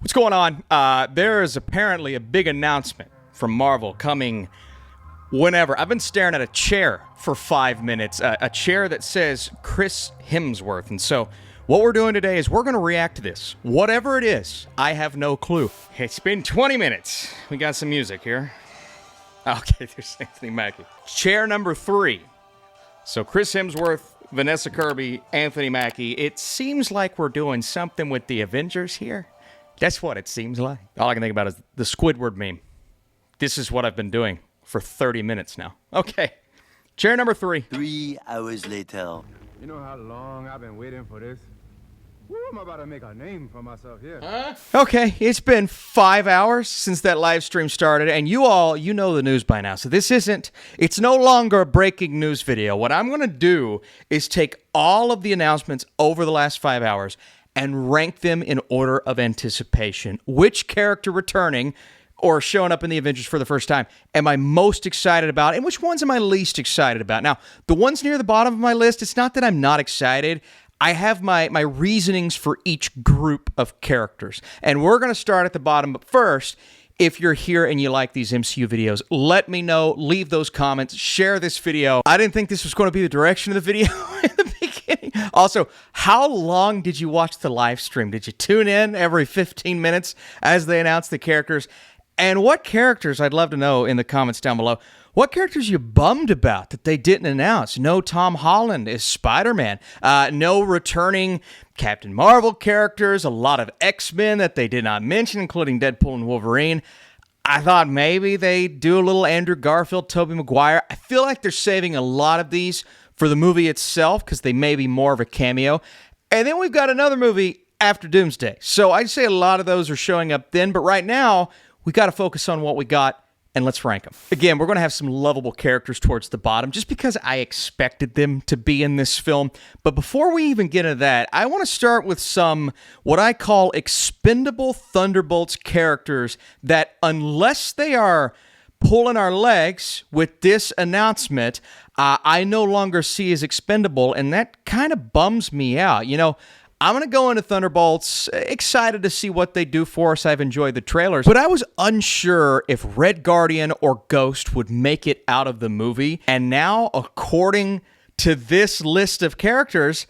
What's going on? There is apparently a big announcement from Marvel coming whenever. I've been staring at a chair for 5 minutes, a chair that says Chris Hemsworth. And so what we're doing today is we're going to react to this. Whatever it is, I have no clue. It's been 20 minutes. We got some music here. Okay, there's Anthony Mackie. Chair number 3. So Chris Hemsworth, Vanessa Kirby, Anthony Mackie. It seems like we're doing something with the Avengers here. That's what it seems like. All I can think about is the Squidward meme. This is what I've been doing for 30 minutes now. Okay. Chair number 3. 3 hours later. You know how long I've been waiting for this? Woo, I'm about to make a name for myself here. Okay, it's been 5 hours since that live stream started, and you know the news by now. So it's no longer a breaking news video. What I'm going to do is take all of the announcements over the last 5 hours and rank them in order of anticipation. Which character returning or showing up in the Avengers for the first time am I most excited about, and which ones am I least excited about? Now, the ones near the bottom of my list, it's not that I'm not excited. I have my reasonings for each group of characters. And we're going to start at the bottom, but first, if you're here and you like these MCU videos, let me know, leave those comments, share this video. I didn't think this was going to be the direction of the video in the beginning. Also, how long did you watch the live stream? Did you tune in every 15 minutes as they announced the characters? And what characters, I'd love to know in the comments down below, what characters you bummed about that they didn't announce? No Tom Holland as Spider-Man. No returning Captain Marvel characters. A lot of XMen that they did not mention, including Deadpool and Wolverine. I thought maybe they'd do a little Andrew Garfield, Tobey Maguire. I feel like they're saving a lot of these for the movie itself because they may be more of a cameo. And then we've got another movie after Doomsday. So I'd say a lot of those are showing up then. But right now, we got to focus on what we got. And let's rank them. Again, we're going to have some lovable characters towards the bottom just because I expected them to be in this film. But before we even get into that, I want to start with some what I call expendable Thunderbolts characters that, unless they are pulling our legs with this announcement, I no longer see as expendable, and that kind of bums me out. You know, I'm going to go into Thunderbolts, excited to see what they do for us. I've enjoyed the trailers, but I was unsure if Red Guardian or Ghost would make it out of the movie. And now, according to this list of characters,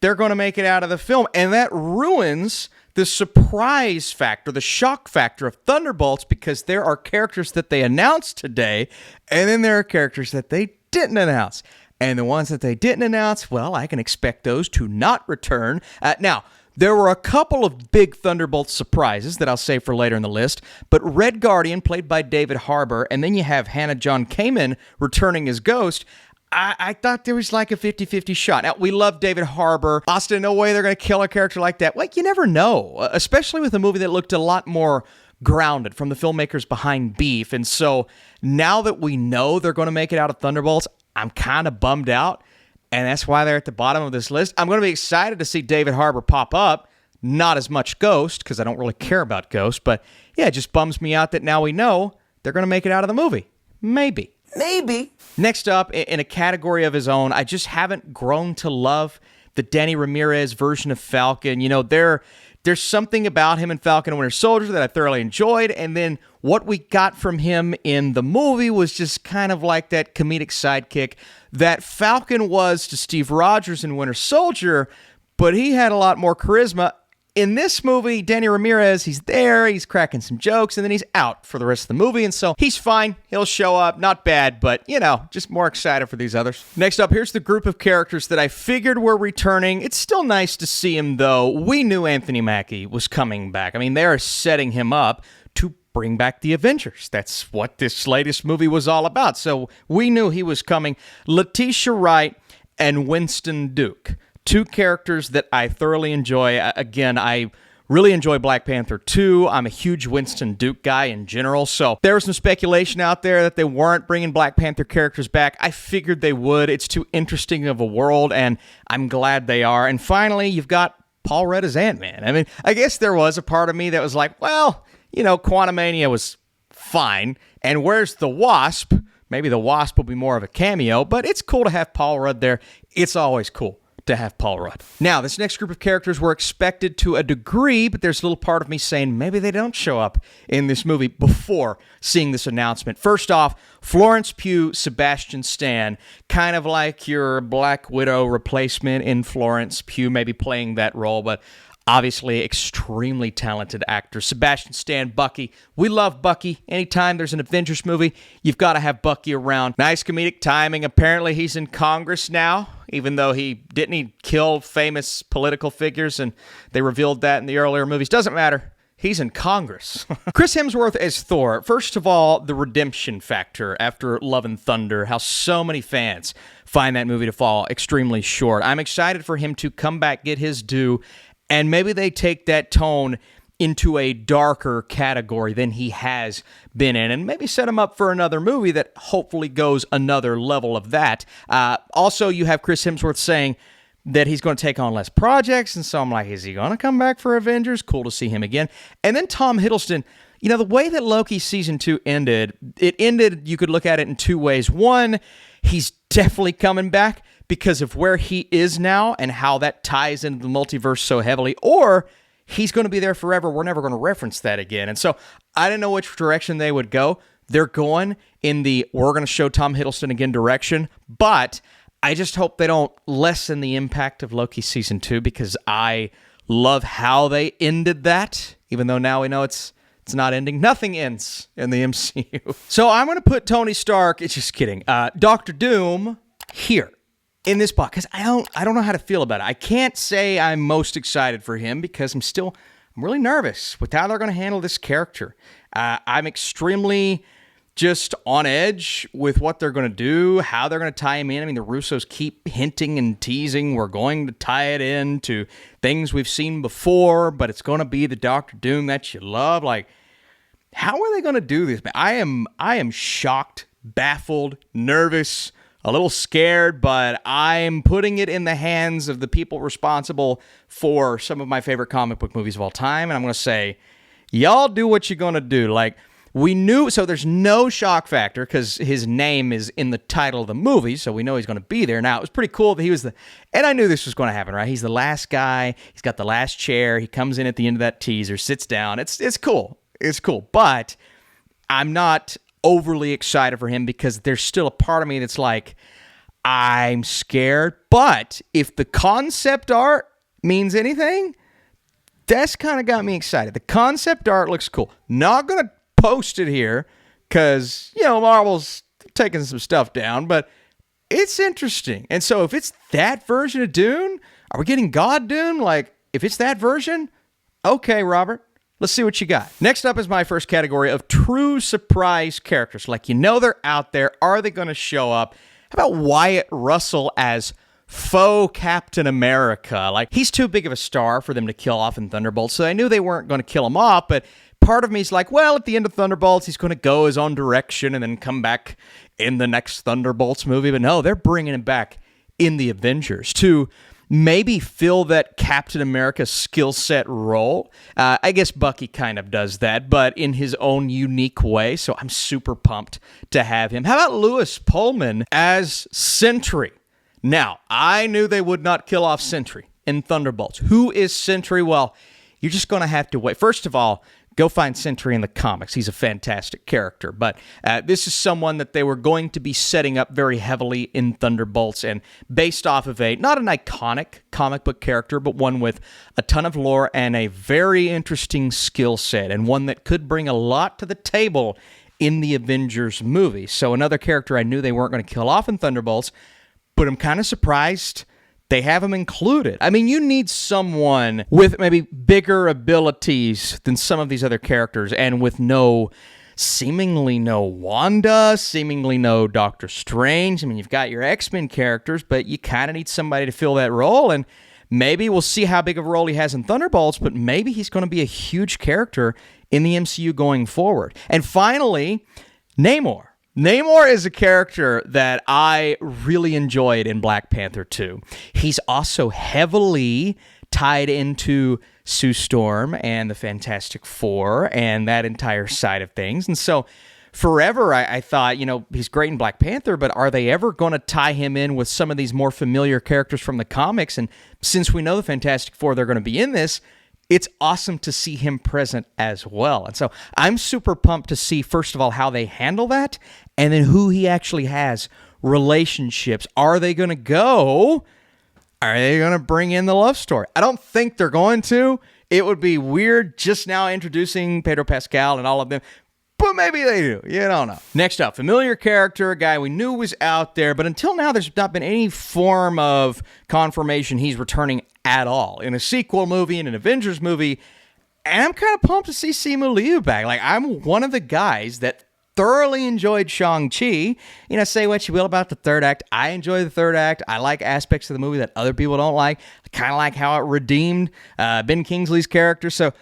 they're going to make it out of the film. And that ruins the surprise factor, the shock factor of Thunderbolts, because there are characters that they announced today, and then there are characters that they didn't announce. And the ones that they didn't announce, well, I can expect those to not return. Now, there were a couple of big Thunderbolt surprises that I'll save for later in the list, but Red Guardian, played by David Harbour, and then you have Hannah John Kamen returning as Ghost. I thought there was like a 50-50 shot. Now, we love David Harbour. Austin, no way they're going to kill a character like that. Well, you never know, especially with a movie that looked a lot more grounded from the filmmakers behind Beef. And so now that we know they're going to make it out of Thunderbolts, I'm kind of bummed out, and that's why they're at the bottom of this list. I'm going to be excited to see David Harbour pop up. Not as much Ghost, because I don't really care about Ghost, but yeah, it just bums me out that now we know they're going to make it out of the movie. Maybe. Next up, in a category of his own, I just haven't grown to love the Danny Ramirez version of Falcon. You know, there's something about him in Falcon and Winter Soldier that I thoroughly enjoyed, and then what we got from him in the movie was just kind of like that comedic sidekick that Falcon was to Steve Rogers in Winter Soldier, but he had a lot more charisma. In this movie, Danny Ramirez, he's there, he's cracking some jokes, and then he's out for the rest of the movie, and so he's fine. He'll show up, not bad, but, you know, just more excited for these others. Next up, here's the group of characters that I figured were returning. It's still nice to see him, though. We knew Anthony Mackie was coming back. I mean, they are setting him up to bring back the Avengers. That's what this latest movie was all about, so we knew he was coming. Letitia Wright and Winston Duke. Two characters that I thoroughly enjoy. Again, I really enjoy Black Panther 2. I'm a huge Winston Duke guy in general, so there was some speculation out there that they weren't bringing Black Panther characters back. I figured they would. It's too interesting of a world, and I'm glad they are. And finally, you've got Paul Rudd as Ant-Man. I mean, I guess there was a part of me that was like, well, you know, Quantumania was fine, and where's the Wasp? Maybe the Wasp will be more of a cameo, but it's cool to have Paul Rudd there. It's always cool to have Paul Rudd. Now, this next group of characters were expected to a degree, but there's a little part of me saying maybe they don't show up in this movie before seeing this announcement. First off, Florence Pugh, Sebastian Stan, kind of like your Black Widow replacement in Florence Pugh, maybe playing that role, but obviously extremely talented actor. Sebastian Stan, Bucky. We love Bucky. Anytime there's an Avengers movie, you've got to have Bucky around. Nice comedic timing. Apparently he's in Congress now, even though he kill famous political figures, and they revealed that in the earlier movies. Doesn't matter. He's in Congress. Chris Hemsworth as Thor. First of all, the redemption factor after Love and Thunder, how so many fans find that movie to fall extremely short. I'm excited for him to come back, get his due, and maybe they take that tone into a darker category than he has been in, and maybe set him up for another movie that hopefully goes another level of that. Also, you have Chris Hemsworth saying that he's going to take on less projects, and so I'm like, is he going to come back for Avengers? Cool to see him again. And then Tom Hiddleston, you know, the way that Loki Season 2 ended, you could look at it in two ways. One, he's definitely coming back because of where he is now and how that ties into the multiverse so heavily, or he's going to be there forever. We're never going to reference that again. And so I didn't know which direction they would go. They're going in the we're going to show Tom Hiddleston again direction, but I just hope they don't lessen the impact of Loki Season 2 because I love how they ended that, even though now we know it's not ending. Nothing ends in the MCU. So I'm going to put Tony Stark, it's just kidding, Doctor Doom here in this box, because I don't know how to feel about it. I can't say I'm most excited for him because I'm really nervous with how they're going to handle this character. I'm extremely just on edge with what they're going to do, how they're going to tie him in. I mean, the Russos keep hinting and teasing we're going to tie it in to things we've seen before, but it's going to be the Doctor Doom that you love. Like, how are they going to do this? I am shocked, baffled, nervous, a little scared, but I'm putting it in the hands of the people responsible for some of my favorite comic book movies of all time, and I'm going to say, y'all do what you're going to do. Like, we knew, so there's no shock factor because his name is in the title of the movie, so we know he's going to be there. Now, it was pretty cool that he was and I knew this was going to happen, right? He's the last guy, he's got the last chair, he comes in at the end of that teaser, sits down. It's cool. It's cool, but I'm not overly excited for him because there's still a part of me that's like, I'm scared, but if the concept art means anything, that's kind of got me excited. The concept art looks cool. Not going to post it here because, you know, Marvel's taking some stuff down, but it's interesting. And so if it's that version of Dune, are we getting God Dune? Like, if it's that version, okay, Robert. Let's see what you got. Next up is my first category of true surprise characters. Like, you know they're out there. Are they going to show up? How about Wyatt Russell as faux Captain America? Like, he's too big of a star for them to kill off in Thunderbolts, so I knew they weren't going to kill him off, but part of me is like, well, at the end of Thunderbolts, he's going to go his own direction and then come back in the next Thunderbolts movie. But no, they're bringing him back in the Avengers to maybe fill that Captain America skill set role. I guess Bucky kind of does that, but in his own unique way. So I'm super pumped to have him. How about Lewis Pullman as Sentry? Now, I knew they would not kill off Sentry in Thunderbolts. Who is Sentry? Well, you're just going to have to wait. First of all, go find Sentry in the comics. He's a fantastic character. But this is someone that they were going to be setting up very heavily in Thunderbolts and based off of not an iconic comic book character, but one with a ton of lore and a very interesting skill set and one that could bring a lot to the table in the Avengers movie. So another character I knew they weren't going to kill off in Thunderbolts, but I'm kind of surprised they have him included. I mean, you need someone with maybe bigger abilities than some of these other characters and with seemingly no Wanda, seemingly no Doctor Strange. I mean, you've got your X-Men characters, but you kind of need somebody to fill that role, and maybe we'll see how big of a role he has in Thunderbolts, but maybe he's going to be a huge character in the MCU going forward. And finally, Namor. Namor is a character that I really enjoyed in Black Panther 2. He's also heavily tied into Sue Storm and the Fantastic Four and that entire side of things. And so forever I thought, he's great in Black Panther, but are they ever going to tie him in with some of these more familiar characters from the comics? And since we know the Fantastic Four, they're going to be in this, it's awesome to see him present as well. And so I'm super pumped to see, first of all, how they handle that, and then who he actually has relationships. Are they going to bring in the love story? I don't think they're going to. It would be weird just now introducing Pedro Pascal and all of them, but maybe they do. You don't know. Next up, familiar character, a guy we knew was out there, but until now there's not been any form of confirmation he's returning at all. In a sequel movie, in an Avengers movie, and I'm kind of pumped to see Simu Liu back. Like, I'm one of the guys that thoroughly enjoyed Shang-Chi. Say what you will about the third act. I enjoy the third act. I like aspects of the movie that other people don't like. I kind of like how it redeemed Ben Kingsley's character. So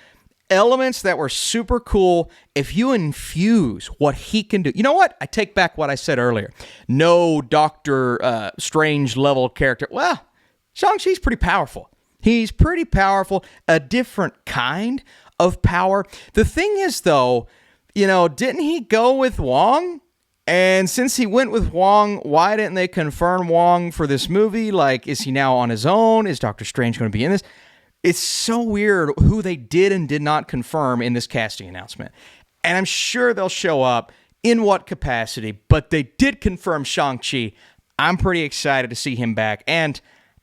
elements that were super cool. If you infuse what he can do, you know what? I take back what I said earlier. No Doctor Strange level character. Well, Shang-Chi's pretty powerful. He's pretty powerful, a different kind of power. The thing is, though, didn't he go with Wong? And since he went with Wong, why didn't they confirm Wong for this movie? Like, is he now on his own? Is Doctor Strange going to be in this? It's so weird who they did and did not confirm in this casting announcement. And I'm sure they'll show up in what capacity, but they did confirm Shang-Chi. I'm pretty excited to see him back, and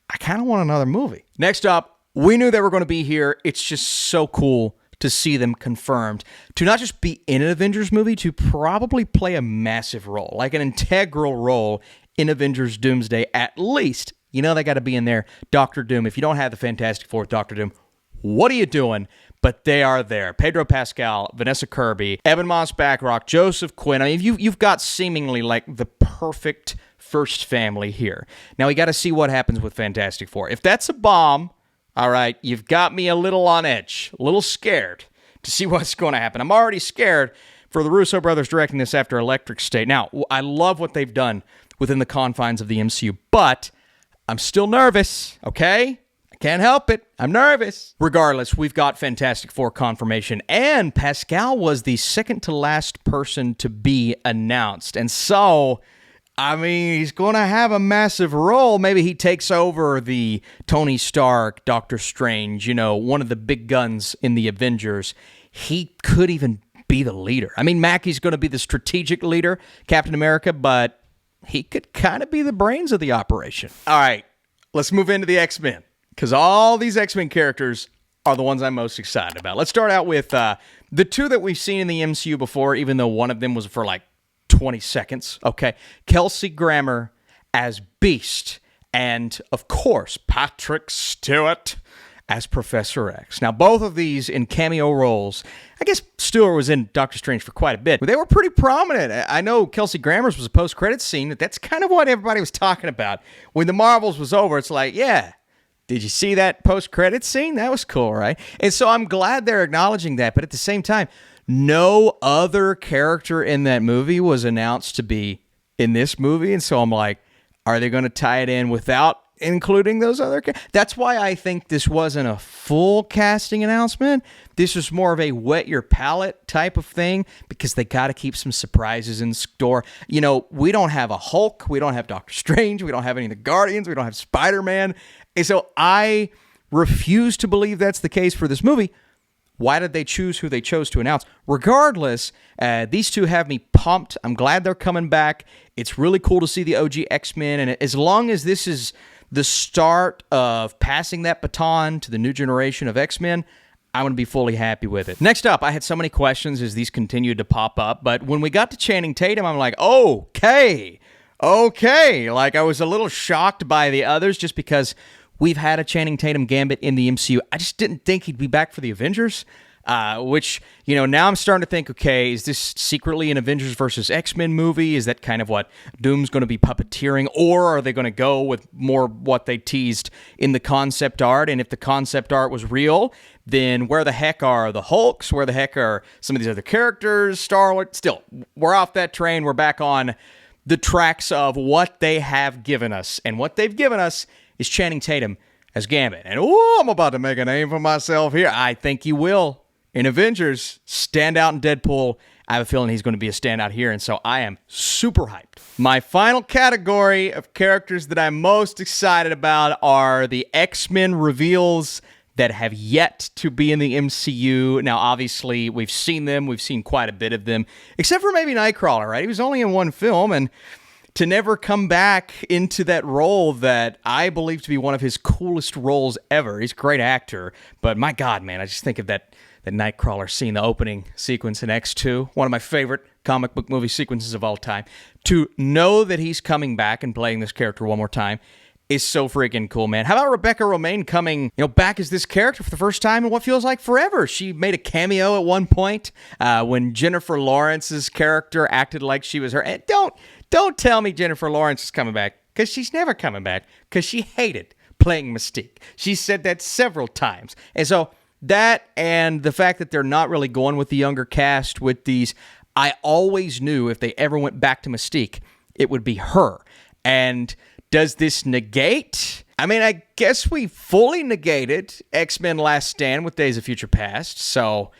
I kind of want another movie. Next up, we knew they were going to be here. It's just so cool to see them confirmed, to not just be in an Avengers movie, to probably play a massive role, like an integral role in Avengers Doomsday at least. They got to be in there. Doctor Doom. If you don't have the Fantastic Four with Doctor Doom, what are you doing? But they are there. Pedro Pascal, Vanessa Kirby, Evan Moss-Bachrach, Joseph Quinn. I mean, you've got seemingly like the perfect first family here. Now we got to see what happens with Fantastic Four. If that's a bomb, all right, you've got me a little on edge, a little scared to see what's going to happen. I'm already scared for the Russo brothers directing this after Electric State. Now, I love what they've done within the confines of the MCU, but I'm still nervous, okay? I can't help it. I'm nervous. Regardless, we've got Fantastic Four confirmation, and Pascal was the second to last person to be announced. And so, he's going to have a massive role. Maybe he takes over the Tony Stark, Doctor Strange, one of the big guns in the Avengers. He could even be the leader. Mackie's going to be the strategic leader, Captain America, but he could kind of be the brains of the operation. All right, let's move into the X-Men, because all these X-Men characters are the ones I'm most excited about. Let's start out with the two that we've seen in the MCU before, even though one of them was for like 20 seconds. Okay, Kelsey Grammer as Beast, and of course, Patrick Stewart as Professor X. Now, both of these in cameo roles. I guess Stewart was in Doctor Strange for quite a bit, but they were pretty prominent. I know Kelsey Grammer's was a post-credits scene. That's kind of what everybody was talking about. When the Marvels was over, it's like, yeah, did you see that post-credits scene? That was cool, right? And so I'm glad they're acknowledging that, but at the same time, no other character in that movie was announced to be in this movie, and so I'm like, are they going to tie it in without including those other characters? That's why I think this wasn't a full casting announcement. This was more of a wet your palate type of thing, because they got to keep some surprises in store. We don't have a Hulk, we don't have Doctor Strange, we don't have any of the Guardians, we don't have Spider-Man, and so I refuse to believe that's the case for this movie. Why did they choose who they chose to announce? Regardless, these two have me pumped. I'm glad they're coming back. It's really cool to see the OG X-Men, and as long as this is the start of passing that baton to the new generation of X-Men, I'm going to be fully happy with it. Next up, I had so many questions as these continued to pop up, but when we got to Channing Tatum, I'm like, okay. Like, I was a little shocked by the others just because we've had a Channing Tatum gambit in the MCU. I just didn't think he'd be back for the Avengers, which, now I'm starting to think, okay, is this secretly an Avengers versus X-Men movie? Is that kind of what Doom's going to be puppeteering? Or are they going to go with more what they teased in the concept art? And if the concept art was real, then where the heck are the Hulks? Where the heck are some of these other characters? Star-Lord? Still, we're off that train. We're back on the tracks of what they have given us. And what they've given us is Channing Tatum as Gambit. And I'm about to make a name for myself here. I think you will. in Avengers, standout in Deadpool. I have a feeling he's going to be a standout here, and so I am super hyped. My final category of characters that I'm most excited about are the X-Men reveals that have yet to be in the MCU. Now, obviously, we've seen them. We've seen quite a bit of them, except for maybe Nightcrawler, right? He was only in one film, and to never come back into that role that I believe to be one of his coolest roles ever. He's a great actor, but my God, man, I just think of that Nightcrawler scene, the opening sequence in X2, one of my favorite comic book movie sequences of all time. To know that he's coming back and playing this character one more time is so freaking cool, man. How about Rebecca Romijn coming, back as this character for the first time in what feels like forever? She made a cameo at one point when Jennifer Lawrence's character acted like she was her. And don't tell me Jennifer Lawrence is coming back, because she's never coming back, because she hated playing Mystique. She said that several times. And so that, and the fact that they're not really going with the younger cast with these, I always knew if they ever went back to Mystique, it would be her. And does this negate? I mean, I guess we fully negated X-Men Last Stand with Days of Future Past. So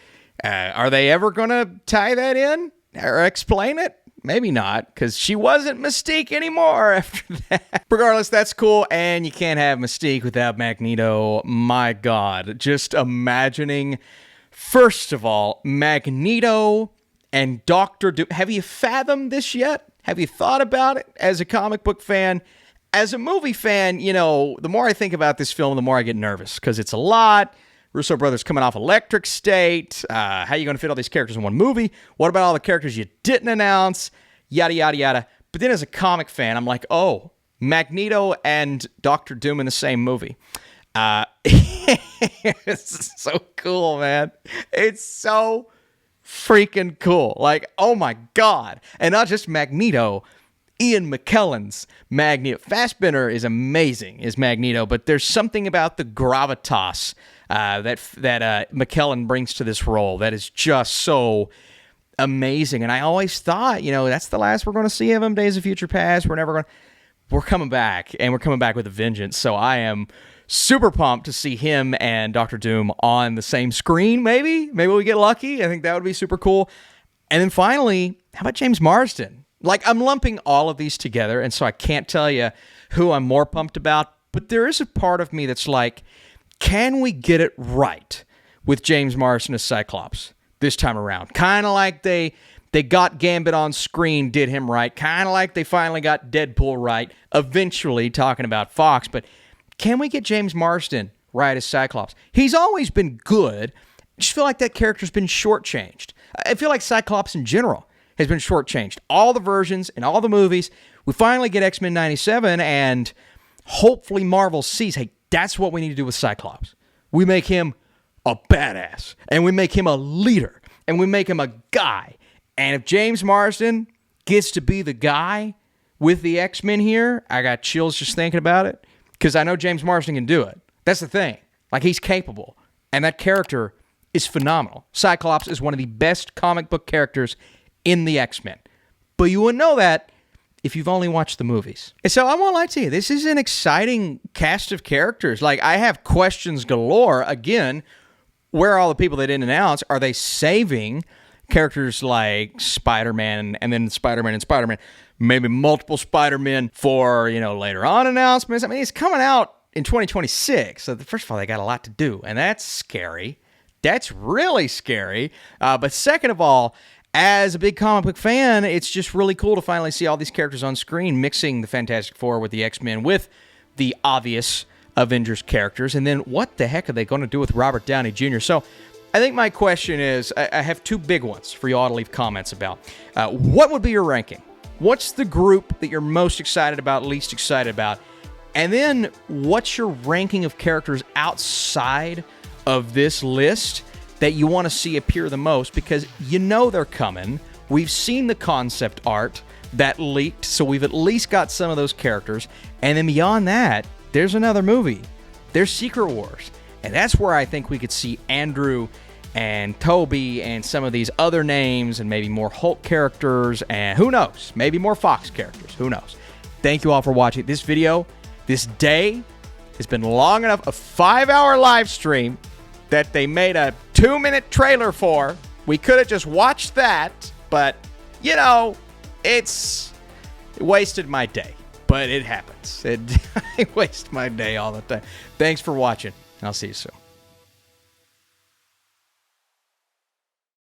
are they ever going to tie that in or explain it? Maybe not, because she wasn't Mystique anymore after that. Regardless, that's cool, and you can't have Mystique without Magneto. My God, just imagining, first of all, Magneto and Dr. Doom. Have you fathomed this yet? Have you thought about it as a comic book fan? As a movie fan, the more I think about this film, the more I get nervous, because it's a lot. Russo brothers coming off Electric State. How are you going to fit all these characters in one movie? What about all the characters you didn't announce? Yada, yada, yada. But then as a comic fan, I'm like, oh, Magneto and Dr. Doom in the same movie. It's so cool, man. It's so freaking cool. Like, oh my God. And not just Magneto, Ian McKellen's Magneto. Fassbender is amazing as Magneto, but there's something about the gravitas that McKellen brings to this role that is just so amazing. And I always thought, that's the last we're going to see of him. Days of Future Past. We're coming back, and we're coming back with a vengeance. So I am super pumped to see him and Dr. Doom on the same screen. Maybe we get lucky. I think that would be super cool. And then finally, how about James Marsden? Like, I'm lumping all of these together, and so I can't tell you who I'm more pumped about, but there is a part of me that's like, can we get it right with James Marsden as Cyclops this time around? Kind of like they got Gambit on screen, did him right. Kind of like they finally got Deadpool right, eventually, talking about Fox. But can we get James Marsden right as Cyclops? He's always been good. I just feel like that character's been shortchanged. I feel like Cyclops in general has been shortchanged. All the versions and all the movies. We finally get X-Men 97, and hopefully Marvel sees, hey, that's what we need to do with Cyclops. We make him a badass, and we make him a leader, and we make him a guy. And if James Marsden gets to be the guy with the X-Men here, I got chills just thinking about it, because I know James Marsden can do it. That's the thing. Like, he's capable, and that character is phenomenal. Cyclops is one of the best comic book characters in the X-Men. But you wouldn't know that if you've only watched the movies. And so I won't lie to you, this is an exciting cast of characters. Like, I have questions galore. Again, where are all the people they didn't announce? Are they saving characters like Spider-Man and then Spider-Man and Spider-Man? Maybe multiple Spider-Men for, later on announcements. I mean, it's coming out in 2026. So first of all, they got a lot to do, and that's scary. That's really scary. But second of all, as a big comic book fan, it's just really cool to finally see all these characters on screen, mixing the Fantastic Four with the X-Men with the obvious Avengers characters. And then what the heck are they going to do with Robert Downey Jr.? So I think my question is, I have two big ones for you all to leave comments about. What would be your ranking? What's the group that you're most excited about, least excited about? And then what's your ranking of characters outside of this list that you want to see appear the most, because they're coming. We've seen the concept art that leaked, so we've at least got some of those characters. And then beyond that, there's another movie. There's Secret Wars. And that's where I think we could see Andrew and Toby and some of these other names and maybe more Hulk characters, and who knows, maybe more Fox characters. Who knows? Thank you all for watching this video. This day has been long enough, a 5-hour live stream, that they made a 2-minute trailer for. We could have just watched that, but, you know, it wasted my day. But it happens. I waste my day all the time. Thanks for watching. I'll see you soon.